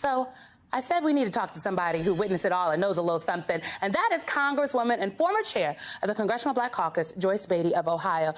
So I said we need to talk to somebody who witnessed it all and knows a little something, and that is Congresswoman and former chair of the Congressional Black Caucus, Joyce Beatty of Ohio.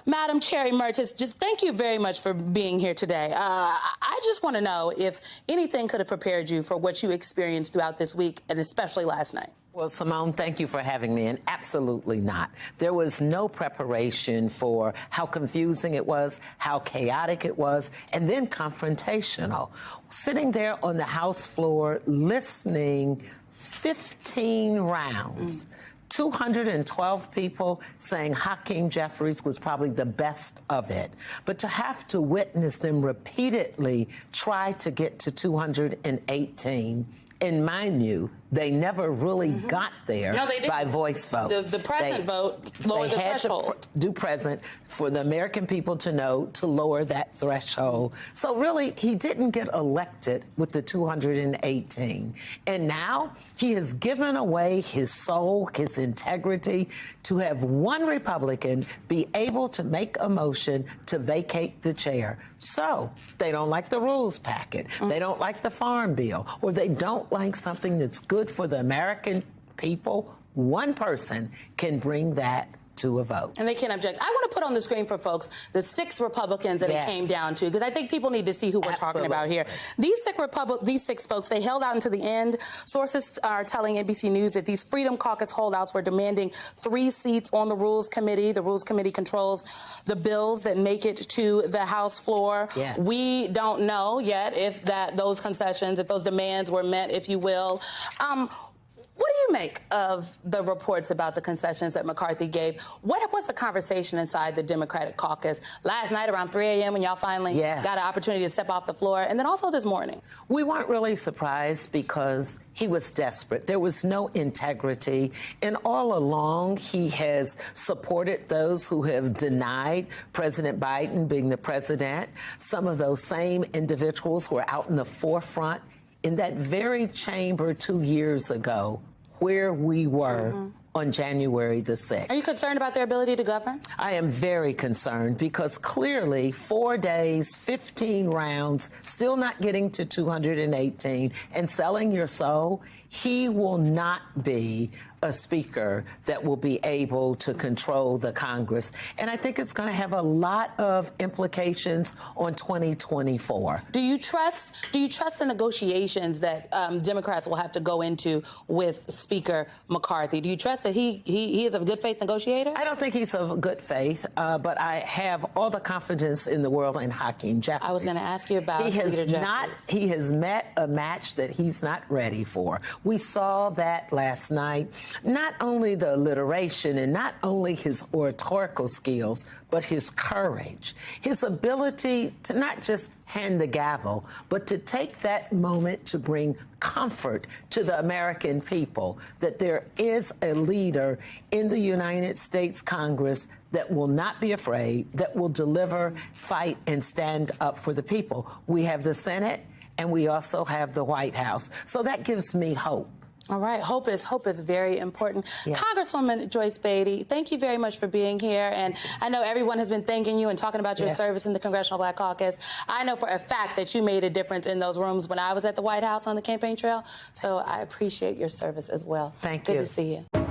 Madam Chair Emeritus, just thank you very much for being here today. I just want to know if anything could have prepared you for what you experienced throughout this week, and especially last night. Well, Simone, thank you for having me, and absolutely not. There was no preparation for how confusing it was, how chaotic it was, and then confrontational. Sitting there on the House floor listening 15 rounds. 212 people saying Hakeem Jeffries was probably the best of it. But to have to witness them repeatedly try to get to 218, and mind you, they never really got there by voice vote. The present vote lowered the threshold. To do present for the American people to know to lower that threshold. So really, he didn't get elected with the 218. And now he has given away his soul, his integrity, to have one Republican be able to make a motion to vacate the chair. So they don't like the rules packet, they don't like the farm bill, or they don't like something that's good for the American people. One person can bring that to a vote. And they can't object. I want to put on the screen for folks the 6 Republicans that it came down to, because I think people need to see who we're talking about here. These six folks, they held out until the end. Sources are telling NBC News that these Freedom Caucus holdouts were demanding 3 seats on the Rules Committee. The Rules Committee controls the bills that make it to the House floor. Yes. We don't know yet if those concessions, if those demands were met, if you will. What do you make of the reports about the concessions that McCarthy gave? What was the conversation inside the Democratic caucus last night around 3 a.m. when y'all finally got an opportunity to step off the floor, and then also this morning? We weren't really surprised because he was desperate. There was no integrity. And all along, he has supported those who have denied President Biden being the president. Some of those same individuals were out in the forefront in that very chamber 2 years ago, where we were on January the 6th. Are you concerned about their ability to govern? I am very concerned because clearly 4 days, 15 rounds, still not getting to 218 and selling your soul, he will not be a speaker that will be able to control the Congress. And I think it's going to have a lot of implications on 2024. Do you trust the negotiations that Democrats will have to go into with Speaker McCarthy? Do you trust that he is a good faith negotiator? I don't think he's of good faith, but I have all the confidence in the world in Hakeem Jeffries. I was going to ask you about He has met a match that he's not ready for. We saw that last night. Not only the alliteration and not only his oratorical skills, but his courage, his ability to not just hand the gavel, but to take that moment to bring comfort to the American people that there is a leader in the United States Congress that will not be afraid, that will deliver, fight, and stand up for the people. We have the Senate, and we also have the White House. So that gives me hope. All right. Hope is very important. Yes. Congresswoman Joyce Beatty, thank you very much for being here. And I know everyone has been thanking you and talking about your service in the Congressional Black Caucus. I know for a fact that you made a difference in those rooms when I was at the White House on the campaign trail. So I appreciate your service as well. Thank you. Good to see you.